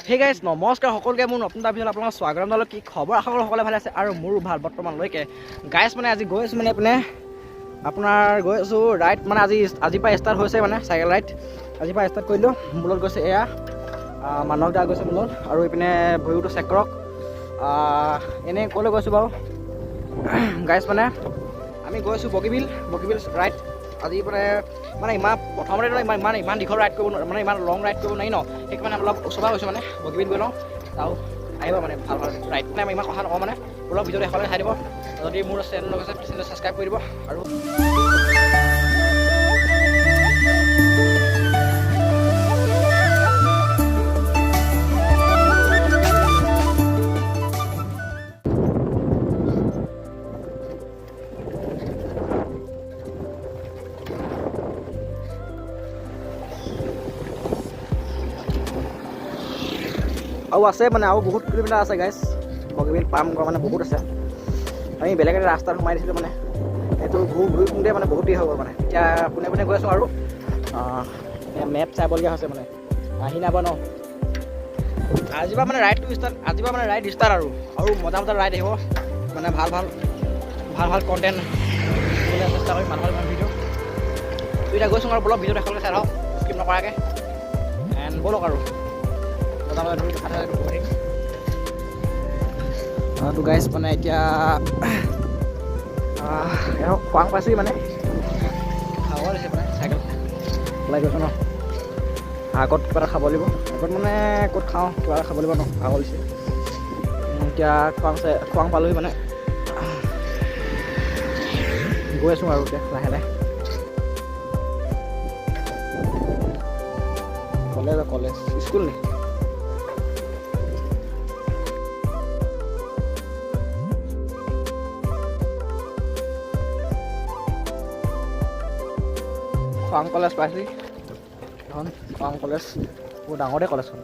Hey guys নমস্কাৰ সকলোকে মোৰ নতুন এটা ভিডিঅ'ত আপোনালোকক স্বাগতম জনালোঁ। কি খবৰ আশা কৰোঁ সকলোৱে ভালে আছে আৰু মোৰো ভাল বৰ্তমানলৈকে। গাইজ মানে আজি গৈ আছোঁ মানে এইপিনে আপোনাৰ গৈ আছোঁ ৰাইড মানে আজিৰ পৰা ষ্টাৰ্ট হৈছে মানে চাইকেল ৰাইড আজিৰ পৰা ষ্টাৰ্ট কৰিলোঁ। মোৰ লগত গৈছে এয়া মানৱ দা গৈছে মোৰ লগত আৰু এইপিনে ভৰিটো চেক কৰক। এনেই ক'লৈ গৈছোঁ বাৰু গাইজ মানে আমি গৈছোঁ বগীবিল ৰাইড আজি মানে ইমান প্ৰথমতে ইমান দীঘল ৰাইড কৰিব মানে ইমান লং ৰাইড কৰিব নোৱাৰি ন, সেইকাৰণে অলপ ওচৰ গৈছোঁ মানে বগীবিল গৈ লওঁ আৰু আহিব মানে ভাল ৰাইড মানে আমি ইমান কথা নকওঁ মানে অলপ ভিডিঅ'টো এখনলৈ চাই দিব। যদি মোৰ চেনেল লগ আছে চেনেলটো ছাবস্ক্ৰাইব কৰি দিব আৰু আছে মানে আৰু বহুত কিলোমিটাৰ আছে গাইজ বগীবিল পাম কৰা মানে বহুত আছে। আমি বেলেগ এটা ৰাস্তাত সোমাই দিছিলোঁ মানে এইটো ঘূৰি ফুৰোঁতে মানে বহুত দেৰি হৈ গ'ল মানে এতিয়া পোনে গৈ আছোঁ আৰু মেপ চাবলগীয়া হৈছে মানে আহি নাপাব ন। আজিৰ পৰা মানে ৰাইড ষ্টাৰ্ট আৰু মজা ৰাইড আহিব মানে ভাল কণ্টেণ্ট দিবলৈ চেষ্টা কৰিম ভাল ভিডিঅ' দুইটা গৈছোঁ আৰু বলক ভিডিঅ'টো এখনকৈ চাই লওক স্কিপ নকৰাকৈ এণ্ড বলক আৰু তো গাইজ মানে এতিয়া খোৱাং পাইছোঁ মানে খাব লাগিছে মানে চাইকেল ওলাই গৈছোঁ ন। আগত কিবা এটা খাব লাগিব আগত মানে ক'ত খাওঁ কিবা এটা খাব লাগিব ন খাব লাগিছে। এতিয়া খোৱাং পালোহি মানে গৈ আছোঁ আৰু এতিয়া লাহে কলেজ স্কুল নি খোৱাং কলেজ পাইছোঁ এখন খোৱাং কলেজ বহুত ডাঙৰে কলেজখন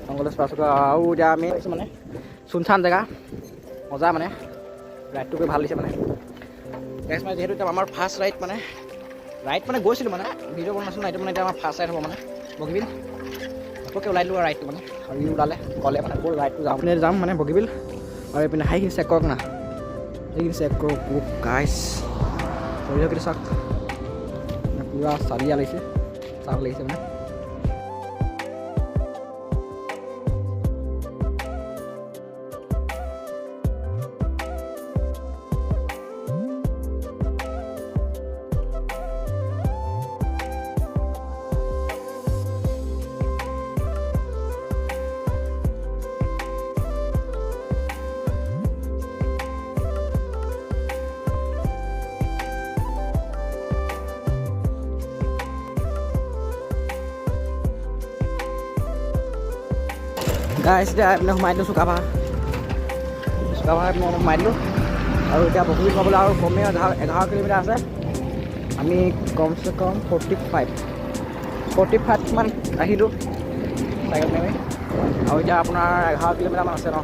খোৱাং কলেজ পাইছোঁ আৰু এতিয়া আমি মানে চুনচান জেগা মজা মানে ৰাইডটো কৰি ভাল দিছে মানে গাইজ মানে যিহেতু এতিয়া আমাৰ ফাৰ্ষ্ট ৰাইড মানে গৈছিলোঁ মানে ভিডিঅ' বনাইছিলোঁ ৰাইডটো মানে এতিয়া আমাৰ ফাৰ্ষ্ট ৰাইড হ'ব মানে বগীবিল ঘপককৈ ওলাই দিলোঁ ৰাইডটো মানে আৰু ক'লে মানে ব'ল ৰাইডটো যাম মানে বগীবিল আৰু এইপিনে হাইখিনি চেক কৰক না সেইখিনি চেক কৰক গাইজ কৰি চাওক পুৰা চালিয়া লাগিছে মানে গাইজ এতিয়া এইপিনে সোমাই দিলোঁ চুকাফা মই সোমাই দিলোঁ আৰু এতিয়া বগীবিল পাবলৈ আৰু কমেই 11 কিলোমিটাৰ আছে। আমি কমচে কম 45 মান আহিলোঁ চাইকেল মাৰি আৰু এতিয়া আপোনাৰ 11 কিলোমিটাৰমান আছে ন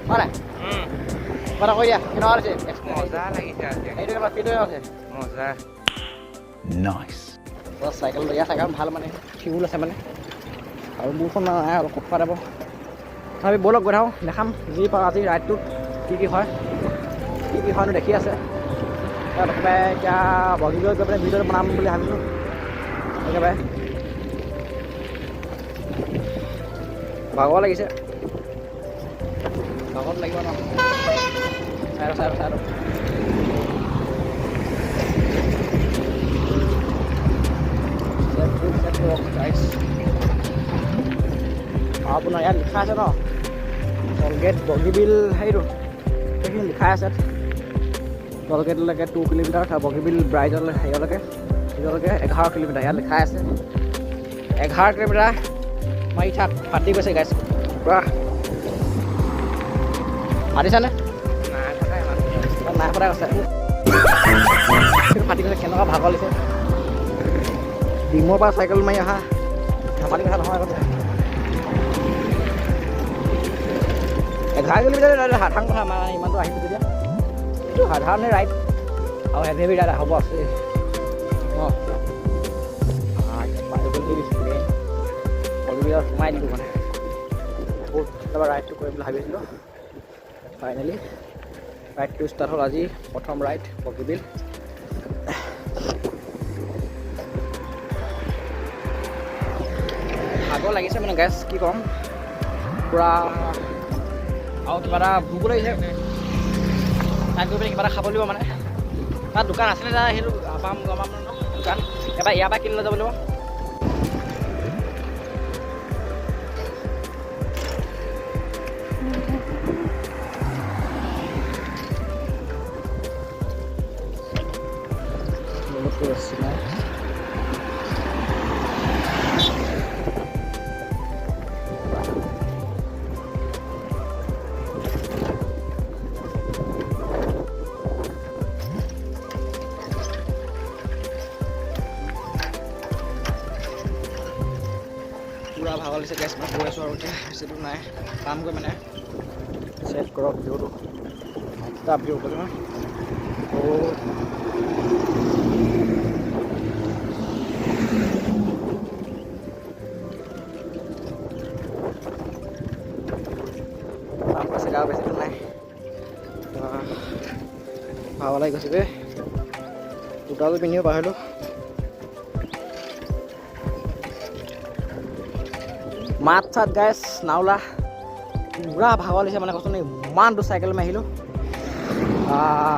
হয় নাই কিবা এটা কৈ দিয়া কেনেকুৱা হৈছে মজা লাগিছে আছে মজা নাইচ চাইকেল ভাল মানে ফিউল আছে মানে আৰু মোৰখন নাই অলপ কফা যাব তথাপি ব'লক গৈ থাকোঁ দেখাম যি পাওঁ আজি ৰাইডটোত কি হয়নো দেখি আছে একেবাৰে এতিয়া বগীবিলত গৈ পেলাই ভিডিঅ'টো বনাম বুলি ভাবিছোঁ একেবাৰে ভাগৰ লাগিছে ভাগত লাগিব ন চাই আপোনাৰ ইয়াত লিখা আছে ন টলগেট বগীবিল হেৰিটো সেইখিনি লিখাই আছে টলগেটলৈকে 2 কিলোমিটাৰ বগীবিল ব্ৰাইজলৈ হেৰিয়লৈকে 11 কিলোমিটাৰ ইয়াত লিখাই আছে 11 কিলোমিটাৰ মাৰি থাক ফাটি গৈছে গাইছ পুৰা ফাটিছেনে নাই ফটা গৈছে ফাটি গৈছে কেনেকুৱা ভাগৰ লাগিছে ডিমৰ পৰা চাইকেল মাৰি অহা ধেমালি কথা নহয় আগতে 11 কিলোমিটাৰ সাধাৰণ কথা আমাৰ ইমানটো আহিছোঁ তেতিয়া এইটো সাধাৰণে ৰাইড আৰু হেভি ৰাইড হ'ব আছে অঁ ভিতৰত সোমাই দিলোঁ মানে বহুত এবাৰ ৰাইডটো কৰিম বুলি ভাবিছিলোঁ ফাইনেলি ৰাইডটো ষ্টাৰ্ট হ'ল আজি প্ৰথম ৰাইড বগীবিল ভাগৰ লাগিছে মানে গেছ কি ক'ম পূৰা আৰু কিবা এটা ভোক লাগিছে তাত গৈ পিনে কিবা এটা খাব লাগিব মানে তাত দোকান আছেনে তাত সেইটো পাম গমাম দোকান এবাৰ ইয়াৰ পৰা কিনি লৈ যাব লাগিব পুৰা ভাগৰ লাগিছে গেছ মই গৈ আছোঁ আৰু এতিয়া বেছিটো নাই কামগৈ মানে চেট কৰক ভিউটো তাৰ ভিউ কৰিব কাম আছে গা বেছিটো নাই ভাগৰ লাগি গৈছে দেই জোতাযোৰ পিন্ধিও পাহৰিলোঁ মাত চাত গাইছ নাওলা পুৰা ভাগৰ লাগিছে মানে কৈছোঁ ইমান দূৰ চাইকেল মাৰি আহিলোঁ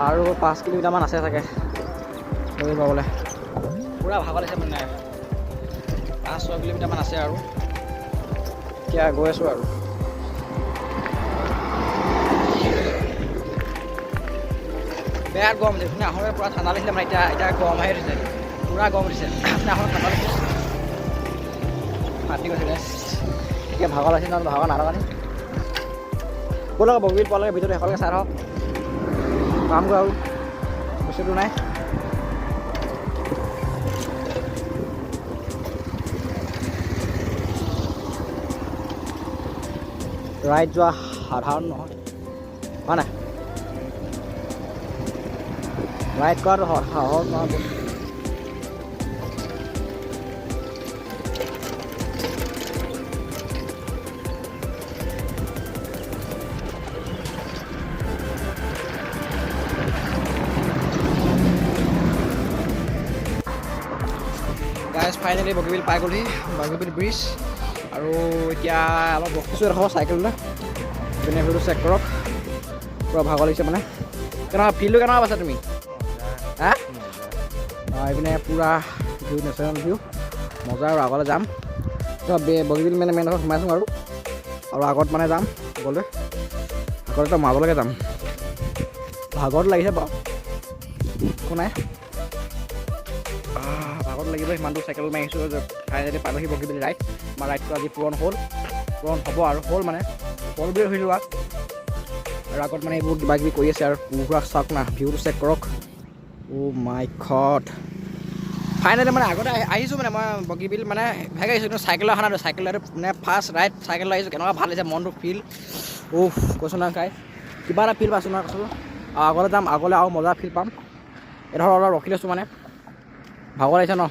আৰু 5 কিলোমিটাৰমান আছে চাগে দৌৰি পাবলৈ পুৰা ভাগৰ লাগিছে মানে 5-6 কিলোমিটাৰমান আছে আৰু এতিয়া গৈ আছোঁ আৰু বিৰাট গৰম দিছে আপুনি আহোঁতে পুৰা ঠাণ্ডা লাগিছিলে মানে এতিয়া গৰম আহি উঠিছে পুৰা গৰম উঠিছে আপুনি আহোঁতে ঠাণ্ডা লাগিছে ফাটি গৈছে গাইছ এতিয়া ভাগৰ লাগিছে নহ'লে ভাগৰ নালাগে নি ব'লক বগীবিল পোৱালৈকে ভিতৰত একেলগে চাই থাকক কামগৈ আৰু বস্তুটো নাই ৰাইড যোৱা সাধাৰণ নহয় হয় নাই ৰাইড কৰাটো সহজ নহয় গাইজ ফাইনেলি বগীবিল পাই গ'লহি বগীবিল ব্ৰিজ আৰু এতিয়া অলপ ৰখিছোঁ এডোখৰ চাইকেললৈ পিনে ভিউটো চেক কৰক পুৰা ভাগৰ লাগিছে মানে কেনেকুৱা ফিল্ডটো কেনেকুৱা পাইছা তুমি হা এইপিনে পুৰা ভিউ নেচাৰেল ভিউ মজা আৰু আগলৈ যাম বগীবিল মানে মেইন ডোখৰত সোমাইছোঁ আৰু আগত মানে যাম গ'লে আগতে মাজলৈকে যাম ভাগৰটো লাগিছে বাৰু একো নাই ভাগত লাগিব সিমানটো চাইকেল মাৰি আহিছোঁ যে ফাইনেলি পালোহি বগীবিল ৰাইড আমাৰ ৰাইডটো আজি পূৰণ হ'ব আৰু হ'ল মানে হ'ল বুলি ভাবিলোঁ আৰু আগত মানে এইবোৰ কিবা কিবি কৰি আছে আৰু পুৰা চাওক না ভিউটো চেক কৰক মাই গড ফাইনেলি মানে আগতে আহিছোঁ মানে মই বগীবিল মানে ভাগে আহিছোঁ কিন্তু চাইকেল অহা নাই চাইকেল মানে ফাৰ্ষ্ট ৰাইড চাইকেল আহিছোঁ কেনেকুৱা ভাল লাগিছে মনটো ফিল কৈছোঁ না খাই কিবা এটা ফিল পাইছোঁ না কৈছোঁ আগলৈ যাম আগলৈ আৰু মজা ফিল পাম এডোখৰ অলপ ৰখি লৈছোঁ মানে ভাগৰ লাগিছে ন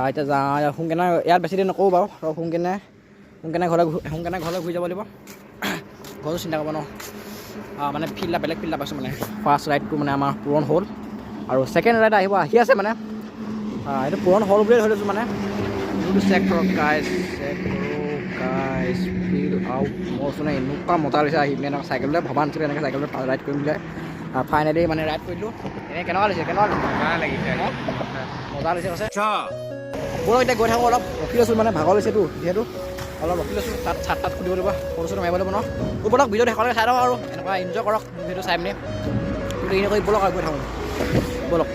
এতিয়া যাওঁ সোনকালে ইয়াত বেছি দেৰি নকৰোঁ বাৰু সোনকালে ঘৰলৈ ঘূৰি যাব লাগিব ঘৰতো চিন্তা কৰিব ন মানে ফিল্ড বেলেগ ফিল্ড পাইছোঁ মানে ফাৰ্ষ্ট ৰাইডটো মানে আমাৰ পূৰণ হ'ল আৰু ছেকেণ্ড ৰাইড আহি আছে মানে এইটো পূৰণ হ'ল বুলিয়ে ধৰি লৈছোঁ মানে চেক কৰক গাইজ ফিল আউট মোৰ ওচৰত এনেকুৱা মজা লাগিছে আহি পিনে এনেকুৱা চাইকেললৈ ভবা নাছিলোঁ এনেকৈ চাইকেললৈ ৰাইড কৰিম বুলি ফাইনেলি মানে ৰাইড কৰিলোঁ এনেই কেনেকুৱা লাগিছে মজা লাগিছে কৈছে ব'লক এতিয়া গৈ থাকোঁ অলপ ৰখি লৈছোঁ মানে ভাগৰ লৈছেতো যিহেতু অলপ ৰখি লৈছোঁ তাত চাত খুলিব লাগিব ফটো চটো মাৰিব লাগিব ন ব'লক ভিডিঅ'টো শেষলৈকে চাই থাকক আৰু এনেকুৱা এনজয় কৰক ভিডিঅ'টো চাই পিনে কিন্তু এনে কৰি ব'লক আৰু গৈ থাকোঁ ব'লক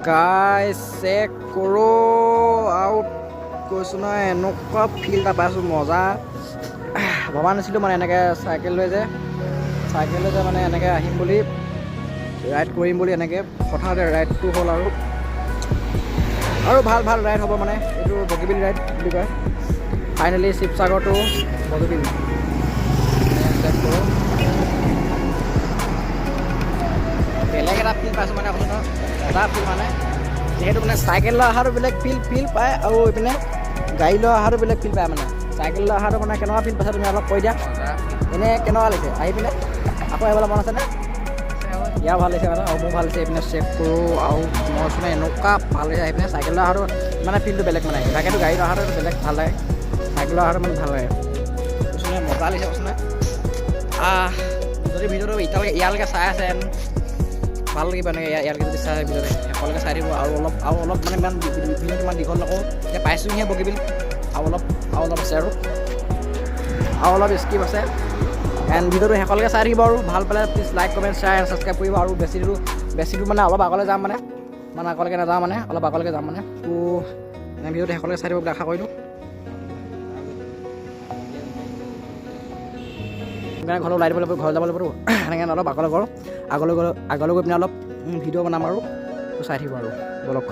গাইজ চেক কৰোঁ আৰু কৈছোঁ নহয় এনেকুৱা ফিল এটা পাইছোঁ মজা ভবা নাছিলোঁ মানে এনেকৈ চাইকেল লৈ যে মানে এনেকৈ আহিম বুলি ৰাইড কৰিম বুলি এনেকৈ হঠাতে ৰাইডটো হ'ল আৰু ভাল ৰাইড হ'ব মানে এইটো বগীবিল ৰাইড বুলি কয় ফাইনেলি শিৱসাগৰ টু বগীবিল বেলেগ এটা ফিল পাইছোঁ মানে আপোনাৰ এটা ফিল মানে যিহেতু মানে চাইকেল লৈ অহাটো বেলেগ ফিল পায় আৰু এইপিনে গাড়ী লৈ অহাটো বেলেগ ফিল পায় মানে চাইকেল লৈ অহাটো মানে কেনেকুৱা ফিল পাইছে তুমি অলপ কৈ দিয়া এনেই কেনেকুৱা লাগিছে আহি পিনে আকৌ আহিবলৈ মন আছেনে ইয়াৰ ভাল লাগিছে মানে আৰু মোৰ ভাল লাগিছে এইপিনে চেক কৰোঁ আৰু মই চোনে এনেকুৱা ভাল লাগিছে আহি পিনে চাইকেল লৈ অহাটো মানে ফিলটো বেলেগ মানে তাকেতো গাড়ী লৈ অহাটো বেলেগ ভাল লাগে চাইকেল লৈ অহাটো মানে ভাল লাগে চোনে মজা লাগিছে চোনে যদি ভিডিঅ'টো ইয়ালৈকে চাই আছে ভাল লাগিব এনেকৈ ইয়ালৈকে যদি চাই ভিডিঅ'টো শেষলৈকে চাই দিব আৰু অলপ মানে ইমান ভিডিঅ'টো ইমান দীঘল নকওঁ এতিয়া পাইছোঁহে বগীবিল আৰু অলপ আছে আৰু অলপ স্কিপ আছে এণ্ড ভিডিঅ'টো শেষলৈকে চাই থাকিব আৰু ভাল পালে please like comment share and subscribe কৰিব আৰু বেছিটো মানে অলপ আগলৈ যাম মানে আগলৈকে নাযাওঁ মানে অলপ আগলৈকে যাম মানে তো ভিডিঅ'টো শেষলৈকে চাই দিব বুলি আশা কৰিলোঁ সেইকাৰণে ঘৰত ওলাই দিব লাগিব ঘৰত যাব লাগিব সেনেকৈ অলপ আগলৈ গৈ পিনে অলপ ভিডিঅ' বনাম আৰু চাই থাকিব আৰু বলক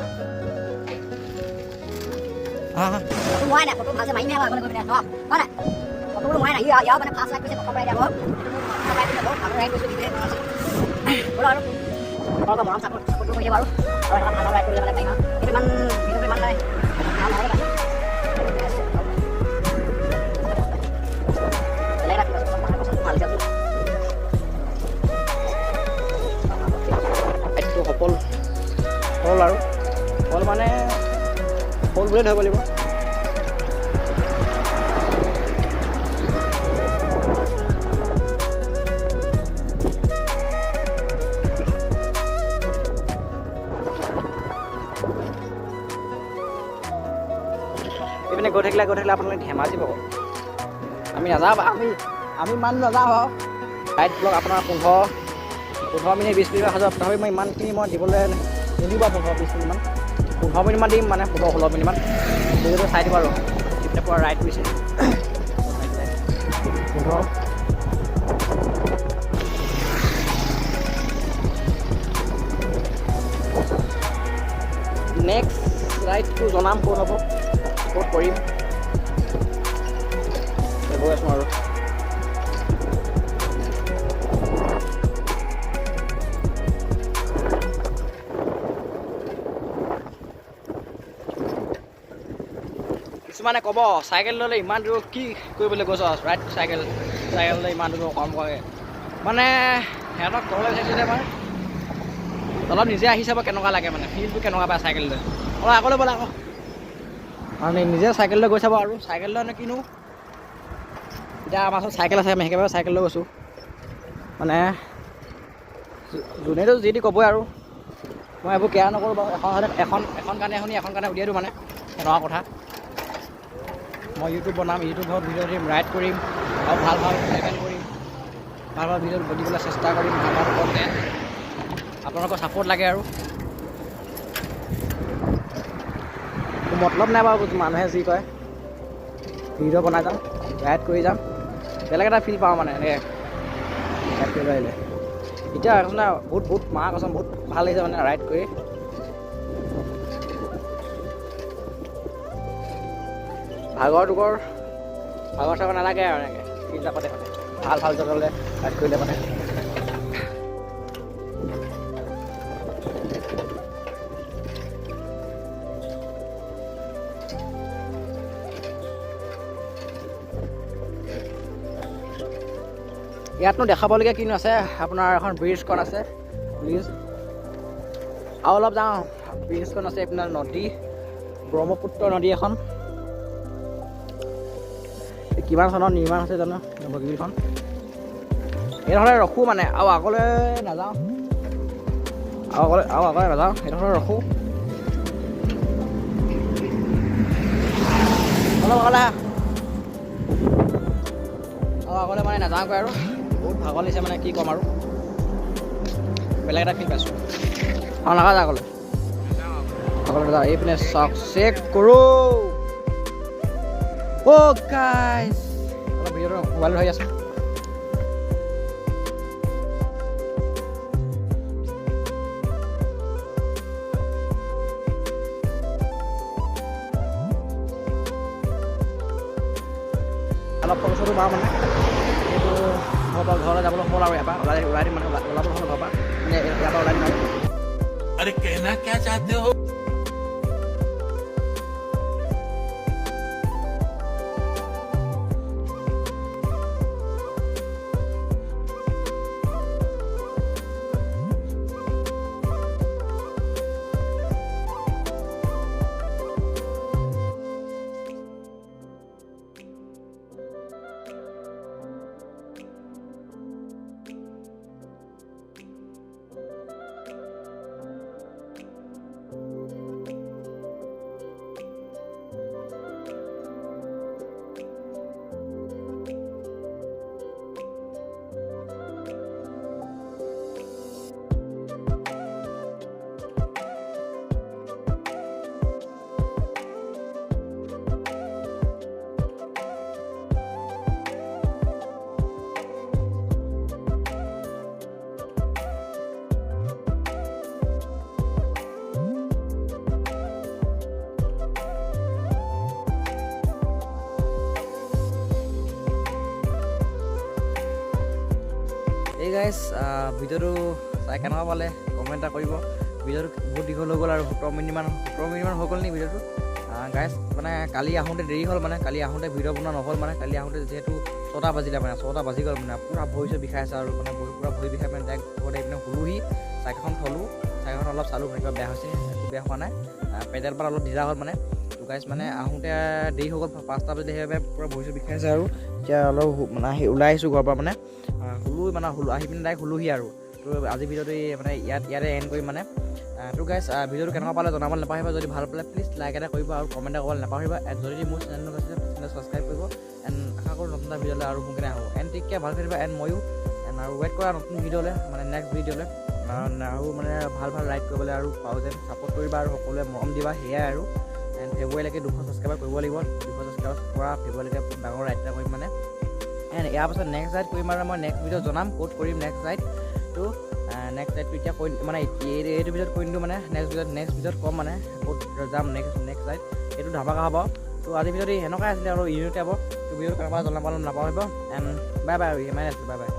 হ'ল আৰু হ'ল মানে হ'ল বুলিয়ে ধৰিব লাগিব এইপিনে গৈ থাকিলে আপোনালোকে ধেমাজি পাব আমি নাযাওঁ আমি ইমান নাযাওঁ আৰু ৰাইড ব্লগ আপোনাৰ 15 মিনিট 20 মিনিট হাজাৰ তথাপি মই ইমানখিনি মই দিবলৈ নিদিওঁ বাৰু 15-20 মিনিটমান 15 মিনিটমান দিম মানে 15-16 মিনিটমান ভিডিঅ'টো চাই দিব আৰু এতিয়া পৰা ৰাইড কৰিছে 15 নেক্সট ৰাইডটো জনাম ক'ত হ'ব ক'ত কৰিম গৈ আছোঁ আৰু কিছুমানে ক'ব চাইকেল ল'লে ইমান দূৰ কি কৰিবলৈ গৈছ ৰাইড চাইকেল ল'লে ইমান দূৰ কম কৰে মানে সিহঁতক ক'বলৈ বিচাৰিছোঁ যে মানে অলপ নিজে আহি চাব কেনেকুৱা লাগে মানে ফিলটো কেনেকুৱা পায় চাইকেল লৈ অলপ আগলৈ ব'লে আকৌ আৰু নিজে চাইকেল লৈ গৈ চাব আৰু চাইকেল লৈনো কিনো এতিয়া আমাৰ ওচৰত চাইকেল আছে আমি একেবাৰে চাইকেল লৈ গৈছোঁ মানে যোনেতো যি দি ক'বই আৰু মই এইবোৰ কেয়াৰ নকৰোঁ বাৰু এখন কাৰণে শুনি এখন কাৰণে উলিয়াই দিওঁ মানে এনেকুৱা কথা মই ইউটিউব বনাম ইউটিউবত ভিডিঅ' দিম ৰাইড কৰিম আৰু ভাল ট্ৰেভেল কৰিম ভাল ভিডিঅ' দিবলৈ চেষ্টা কৰিম ভাল কণ্টেণ্ট আপোনালোকৰ ছাপোৰ্ট লাগে আৰু মতলব নাই বাৰু মানুহে যি কয় ভিডিঅ' বনাই যাম ৰাইড কৰি যাম বেলেগ এটা ফিল পাওঁ মানে এনেকৈ ৰাইড কৰিব আহিলে এতিয়া আপোনাৰ বহুত মাহ কৈছোঁ বহুত ভাল লাগিছে মানে ৰাইড কৰি ভাগৰ চাগৰ নালাগে আৰু এনেকৈ ফিল পাতে ভাল জেগালৈ ৰাইড কৰিলে মানে ইয়াতনো দেখাবলগীয়া কিনো আছে আপোনাৰ এখন ব্ৰিজখন আছে ব্ৰিজ আৰু অলপ যাওঁ ব্ৰিজখন আছে আপোনাৰ নদী ব্ৰহ্মপুত্ৰ নদী এখন কিমান চনত নিৰ্মাণ হৈছে জানো বগীবিলখন এইডোখৰতে ৰখোঁ মানে আৰু আগলৈ নাযাওঁ এইডোখৰতে ৰখোঁ অলপ আগলৈ মানে নাযাওঁগৈ আৰু বহুত ভাগৰ লাগিছে মানে কি ক'ম আৰু বেলেগ এটা ফিল পাইছোঁ আৰু নাযাওঁ আগলৈ নাযাওঁ এইপিনে চাওক চেক কৰোঁ গাইজ অলপ ভিডিঅ'টো মোবাইল ধৰি আছোঁ অলপ ফটো পাওঁ মানে এইটো ঘৰলৈ যাবলৈ হ'ল আৰু ইয়াৰ পৰা ওলাই দিম মানে ওলাবলৈ হ'ল ঘৰৰ পৰা মানে ইয়াৰ পৰা ওলাই দিম আৰু अरे कहना क्या चाहते हो গাইজ ভিডিঅ'টো চাই কেনেকুৱা পালে কমেণ্ট এটা কৰিব। ভিডিঅ'টো বহুত দীঘল হৈ গ'ল আৰু 17 মিনিটমান হৈ গ'ল নি ভিডিঅ'টো। গাইজ মানে কালি আহোঁতে দেৰি হ'ল, মানে কালি আহোঁতে ভিডিঅ' বনোৱা নহ'ল, মানে কালি আহোঁতে যিহেতু 6টা বাজিলে, মানে 6টা বাজি গ'ল, মানে পূৰা ভৰি চৰি বিষাইছে আৰু মানে পূৰা ভৰি বিষাই মানে ডাইৰেক্ট ঘৰত আহি পিনে শুলোহি। চাইকেলখন থ'লোঁ, চাইকেলখন অলপ চালোঁ মানে কিবা বেয়া হৈছে, একো বেয়া হোৱা নাই। পেডেল পাত অলপ ঢিলা হ'ল মানে। তো গাইজ মানে আহোঁতে দেৰি হৈ গ'ল, 5টা বাজি সেইবাবে পূৰা ভৰি চৰি বিষাইছে আৰু এতিয়া অলপ মানে ওলাই আহিছোঁ ঘৰৰ পৰা, মানে শুলোঁ মানে আহি পিনে ডাইৰেক্ট শুলোহি আৰু। তো আজি ভিডিঅ'টো মানে ইয়াতে এণ্ড কৰিম মানে। তো গাইজ ভিডিঅ'টো কেনেকুৱা পালে জনাবলৈ নাপাহৰিবা। যদি ভাল পালে প্লিজ লাইক এটা কৰিব আৰু কমেণ্ট এটা কৰিবলৈ নাপাহৰিবা। এণ্ড যদি মোৰ চেনেলটো আছে চেনেল ছাবস্ক্ৰাইব কৰিব। এণ্ড আশা কৰোঁ নতুন এটা ভিডিঅ'লৈ আৰু সোনকালে আহোঁ। এণ্ড ঠিক কে ভাল থাকিবা। এণ্ড ময়ো আৰু ৱেইট কৰা নতুন ভিডিঅ'লৈ, মানে নেক্সট ভিডিঅ'লৈ আৰু মানে ভাল ৰাইড কৰিবলৈ আৰু পাওঁ যেন ছাপোৰ্ট কৰিবা আৰু সকলোৱে মৰম দিবা, সেয়াই আৰু। এণ্ড ফেব্ৰুৱাৰীলৈকে 200 ছাবস্ক্ৰাইবাৰ কৰিব লাগিব। 200 ছাবস্ক্ৰাইবাৰ পৰা ফেব্ৰুৱাৰীলৈকে ডাঙৰ ৰাইড এটা কৰিম মানে। এণ্ড ইয়াৰ পাছত নেক্সট ৰাইড কৰিম আৰু মই নেক্সট ভিডিঅ' জনাম ক'ত কৰিম নেক্সট ৰাইড। তো নেক্সট ৰাইডটো এতিয়া কৰি মানে এইটো ভিডিঅ'ত কৰি দিওঁ, মানে নেক্সট ভিডিঅ'ত ক'ম মানে ক'ত যাম নেক্সট ৰাইড। এইটো ধামাকা হ'ব। তো আজি ভিডিঅ'টো এনেকুৱাই আছিলে আৰু ইউনিট টাইপৰ। তো ভিডিঅ'টো কেনেকুৱা জনাবলৈ নাপাহৰিব। এণ্ড বাই বাই, ইমানে আছিলোঁ, বাই বাই।